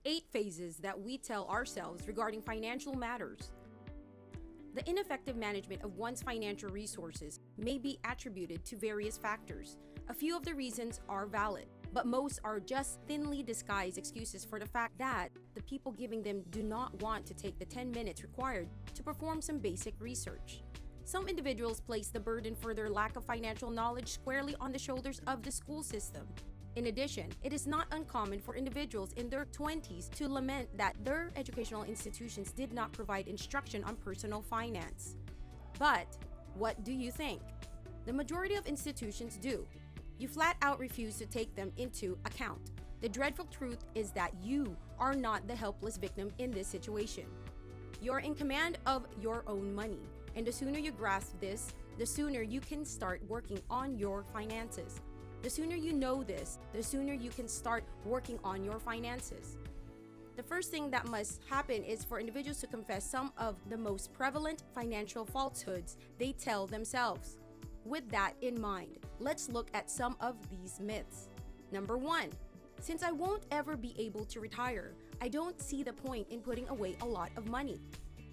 8 phases that we tell ourselves regarding financial matters. The ineffective management of one's financial resources may be attributed to various factors. A few of the reasons are valid, but most are just thinly disguised excuses for the fact that the people giving them do not want to take the 10 minutes required to perform some basic research. Some individuals place the burden for their lack of financial knowledge squarely on the shoulders of the school system. In addition, it is not uncommon for individuals in their 20s to lament that their educational institutions did not provide instruction on personal finance. But what do you think? The majority of institutions do. You flat out refuse to take them into account. The dreadful truth is that you are not the helpless victim in this situation. You are in command of your own money, and the sooner you grasp this, the sooner you can start working on your finances. The sooner you know this, the sooner you can start working on your finances. The first thing that must happen is for individuals to confess some of the most prevalent financial falsehoods they tell themselves. With that in mind, let's look at some of these myths. Number 1, since I won't ever be able to retire, I don't see the point in putting away a lot of money.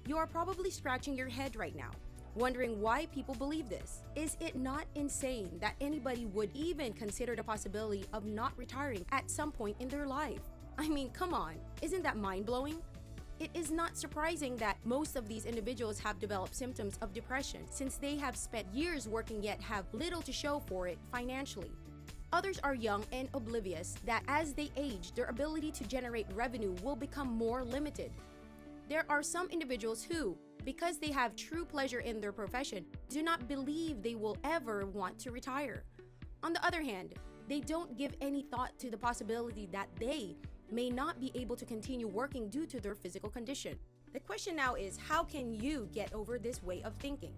You are probably scratching your head right now, wondering why people believe this. Is it not insane that anybody would even consider the possibility of not retiring at some point in their life? I mean, come on, isn't that mind-blowing? It is not surprising that most of these individuals have developed symptoms of depression since they have spent years working yet have little to show for it financially. Others are young and oblivious that as they age, their ability to generate revenue will become more limited. There are some individuals who, because they have true pleasure in their profession, do not believe they will ever want to retire. On the other hand, they don't give any thought to the possibility that they may not be able to continue working due to their physical condition. The question now is, how can you get over this way of thinking?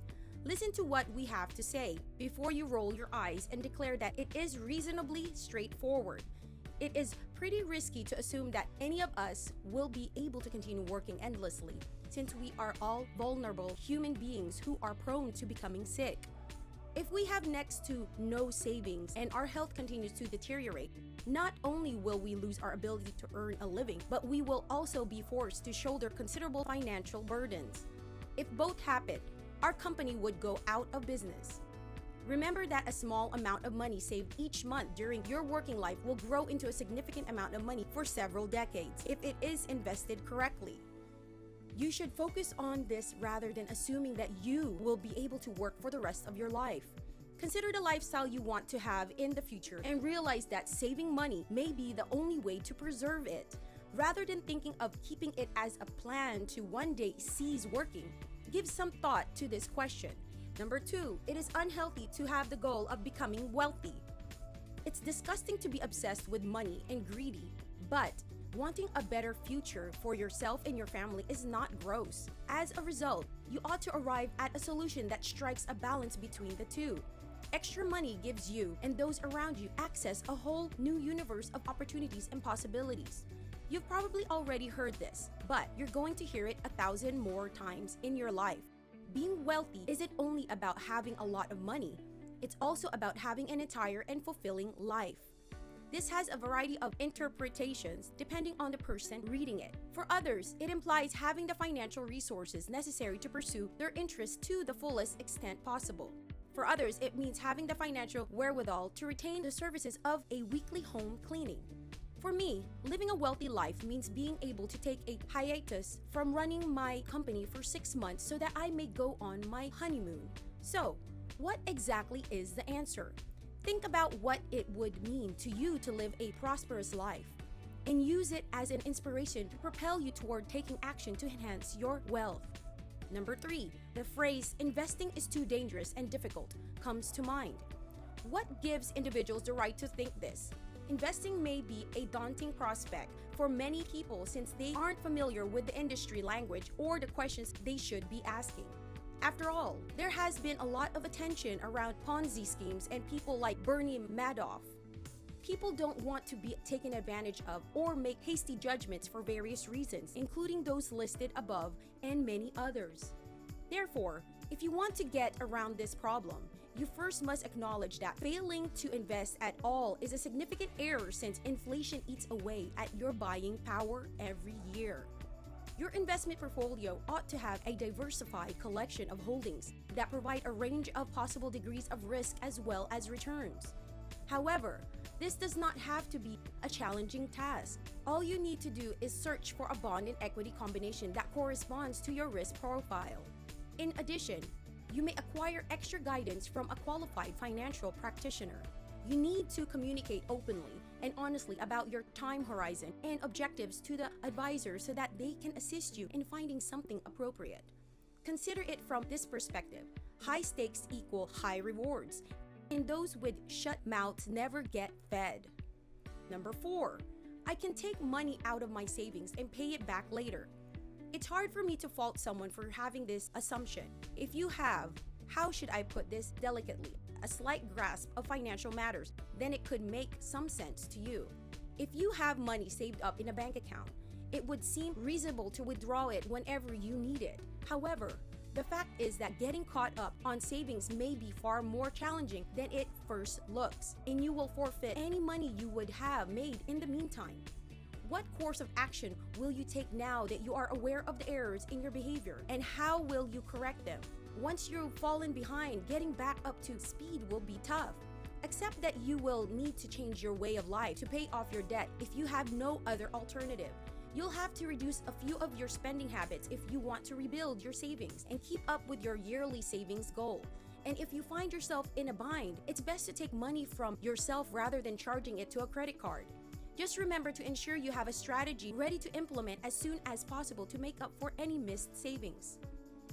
Listen to what we have to say before you roll your eyes and declare that it is reasonably straightforward. It is pretty risky to assume that any of us will be able to continue working endlessly, since we are all vulnerable human beings who are prone to becoming sick. If we have next to no savings and our health continues to deteriorate, not only will we lose our ability to earn a living, but we will also be forced to shoulder considerable financial burdens. If both happen, our company would go out of business. Remember that a small amount of money saved each month during your working life will grow into a significant amount of money for several decades if it is invested correctly. You should focus on this rather than assuming that you will be able to work for the rest of your life. Consider the lifestyle you want to have in the future and realize that saving money may be the only way to preserve it. Rather than thinking of keeping it as a plan to one day cease working, give some thought to this question. Number 2, it is unhealthy to have the goal of becoming wealthy. It's disgusting to be obsessed with money and greedy, but wanting a better future for yourself and your family is not gross. As a result, you ought to arrive at a solution that strikes a balance between the two. Extra money gives you and those around you access a whole new universe of opportunities and possibilities. You've probably already heard this, but you're going to hear it 1,000 more times in your life. Being wealthy isn't only about having a lot of money, it's also about having an entire and fulfilling life. This has a variety of interpretations depending on the person reading it. For others, it implies having the financial resources necessary to pursue their interests to the fullest extent possible. For others, it means having the financial wherewithal to retain the services of a weekly home cleaning. For me, living a wealthy life means being able to take a hiatus from running my company for 6 months so that I may go on my honeymoon. So, what exactly is the answer? Think about what it would mean to you to live a prosperous life and use it as an inspiration to propel you toward taking action to enhance your wealth. Number 3, the phrase investing is too dangerous and difficult comes to mind. What gives individuals the right to think this? Investing may be a daunting prospect for many people since they aren't familiar with the industry language or the questions they should be asking. After all, there has been a lot of attention around Ponzi schemes and people like Bernie Madoff. People don't want to be taken advantage of or make hasty judgments for various reasons, including those listed above and many others. Therefore, if you want to get around this problem, you first must acknowledge that failing to invest at all is a significant error since inflation eats away at your buying power every year. Your investment portfolio ought to have a diversified collection of holdings that provide a range of possible degrees of risk as well as returns. However, this does not have to be a challenging task. All you need to do is search for a bond and equity combination that corresponds to your risk profile. In addition, you may acquire extra guidance from a qualified financial practitioner. You need to communicate openly and honestly about your time horizon and objectives to the advisor so that they can assist you in finding something appropriate. Consider it from this perspective. High stakes equal high rewards, and those with shut mouths never get fed. Number 4, I can take money out of my savings and pay it back later. It's hard for me to fault someone for having this assumption. If you have, how should I put this delicately, a slight grasp of financial matters, then it could make some sense to you. If you have money saved up in a bank account, it would seem reasonable to withdraw it whenever you need it. However, the fact is that getting caught up on savings may be far more challenging than it first looks, and you will forfeit any money you would have made in the meantime. What course of action will you take now that you are aware of the errors in your behavior, and how will you correct them? Once you've fallen behind, getting back up to speed will be tough. Accept that you will need to change your way of life to pay off your debt if you have no other alternative. You'll have to reduce a few of your spending habits if you want to rebuild your savings and keep up with your yearly savings goal. And if you find yourself in a bind, it's best to take money from yourself rather than charging it to a credit card. Just remember to ensure you have a strategy ready to implement as soon as possible to make up for any missed savings.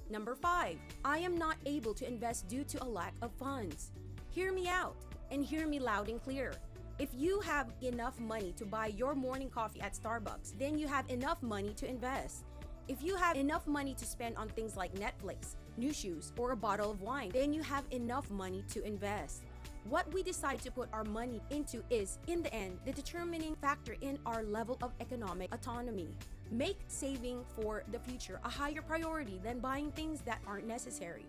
Number 5, I am not able to invest due to a lack of funds. Hear me out and hear me loud and clear. If you have enough money to buy your morning coffee at Starbucks, then you have enough money to invest. If you have enough money to spend on things like Netflix, new shoes, or a bottle of wine, then you have enough money to invest. What we decide to put our money into is, in the end, the determining factor in our level of economic autonomy. Make saving for the future a higher priority than buying things that aren't necessary.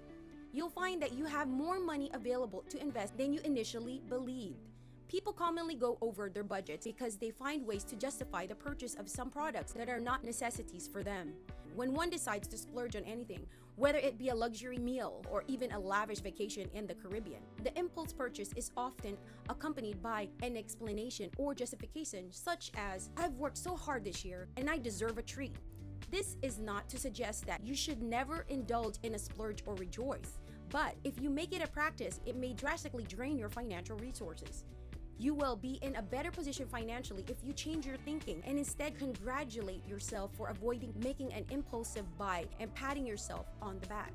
You'll find that you have more money available to invest than you initially believed. People commonly go over their budgets because they find ways to justify the purchase of some products that are not necessities for them. When one decides to splurge on anything, whether it be a luxury meal or even a lavish vacation in the Caribbean, the impulse purchase is often accompanied by an explanation or justification such as, "I've worked so hard this year and I deserve a treat." This is not to suggest that you should never indulge in a splurge or rejoice, but if you make it a practice, it may drastically drain your financial resources. You will be in a better position financially if you change your thinking and instead congratulate yourself for avoiding making an impulsive buy and patting yourself on the back.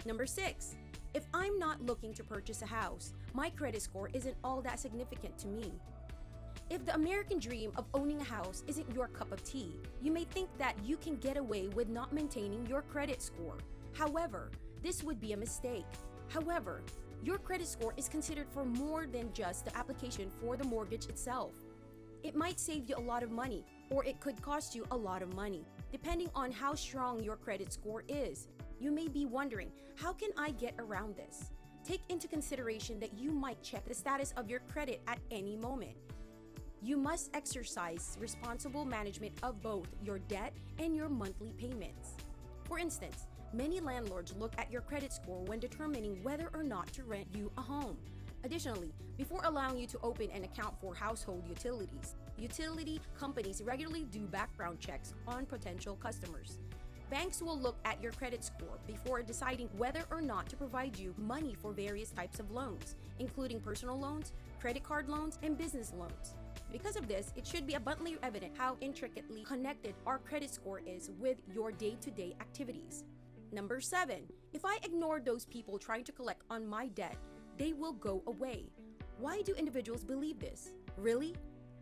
Number 6, if I'm not looking to purchase a house, my credit score isn't all that significant to me. If the American dream of owning a house isn't your cup of tea, you may think that you can get away with not maintaining your credit score. However, this would be a mistake. However, your credit score is considered for more than just the application for the mortgage itself. It might save you a lot of money, or it could cost you a lot of money, depending on how strong your credit score is. You may be wondering, how can I get around this? Take into consideration that you might check the status of your credit at any moment. You must exercise responsible management of both your debt and your monthly payments. For instance, many landlords look at your credit score when determining whether or not to rent you a home. Additionally, before allowing you to open an account for household utilities, utility companies regularly do background checks on potential customers. Banks will look at your credit score before deciding whether or not to provide you money for various types of loans, including personal loans, credit card loans, and business loans. Because of this, it should be abundantly evident how intricately connected our credit score is with your day-to-day activities. Number 7, if I ignore those people trying to collect on my debt, they will go away. Why do individuals believe this? Really?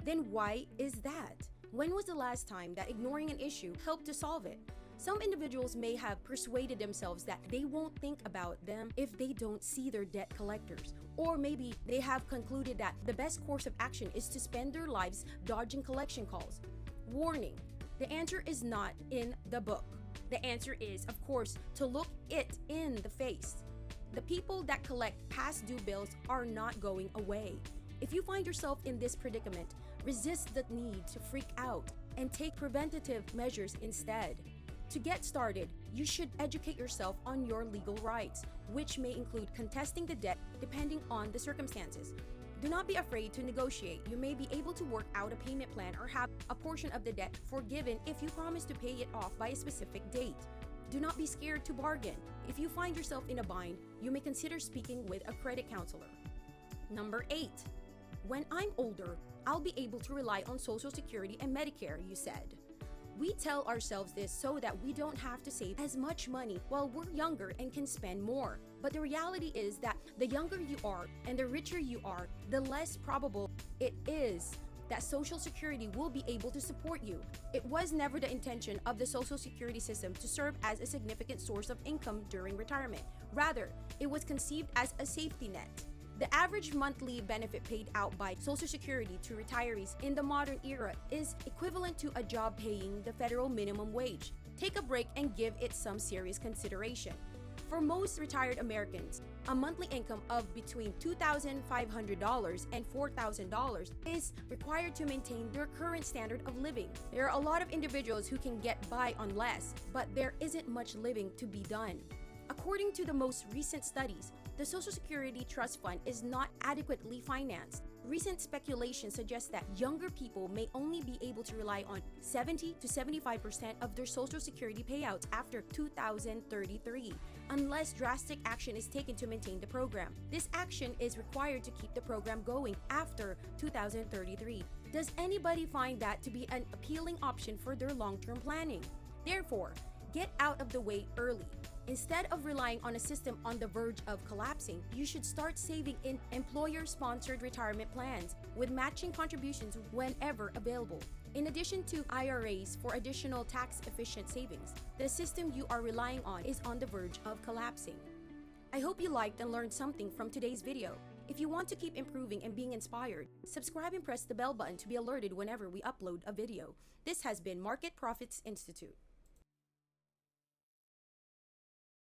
Then why is that? When was the last time that ignoring an issue helped to solve it? Some individuals may have persuaded themselves that they won't think about them if they don't see their debt collectors. Or maybe they have concluded that the best course of action is to spend their lives dodging collection calls. Warning, the answer is not in the book. The answer is, of course, to look it in the face. The people that collect past due bills are not going away. If you find yourself in this predicament, resist the need to freak out and take preventative measures instead. To get started, you should educate yourself on your legal rights, which may include contesting the debt depending on the circumstances. Do not be afraid to negotiate. You may be able to work out a payment plan or have a portion of the debt forgiven if you promise to pay it off by a specific date. Do not be scared to bargain. If you find yourself in a bind, you may consider speaking with a credit counselor. Number 8. When I'm older, I'll be able to rely on Social Security and Medicare, you said. We tell ourselves this so that we don't have to save as much money while we're younger and can spend more. But the reality is that the younger you are and the richer you are, the less probable it is that Social Security will be able to support you. It was never the intention of the Social Security system to serve as a significant source of income during retirement. Rather, it was conceived as a safety net. The average monthly benefit paid out by Social Security to retirees in the modern era is equivalent to a job paying the federal minimum wage. Take a break and give it some serious consideration. For most retired Americans, a monthly income of between $2,500 and $4,000 is required to maintain their current standard of living. There are a lot of individuals who can get by on less, but there isn't much living to be done. According to the most recent studies, the Social Security Trust Fund is not adequately financed. Recent speculation suggests that younger people may only be able to rely on 70 to 75% of their Social Security payouts after 2033, unless drastic action is taken to maintain the program. This action is required to keep the program going after 2033. Does anybody find that to be an appealing option for their long-term planning? Therefore, get out of the way early. Instead of relying on a system on the verge of collapsing, you should start saving in employer-sponsored retirement plans with matching contributions whenever available. In addition to IRAs for additional tax-efficient savings, the system you are relying on is on the verge of collapsing. I hope you liked and learned something from today's video. If you want to keep improving and being inspired, subscribe and press the bell button to be alerted whenever we upload a video. This has been Market Profits Institute.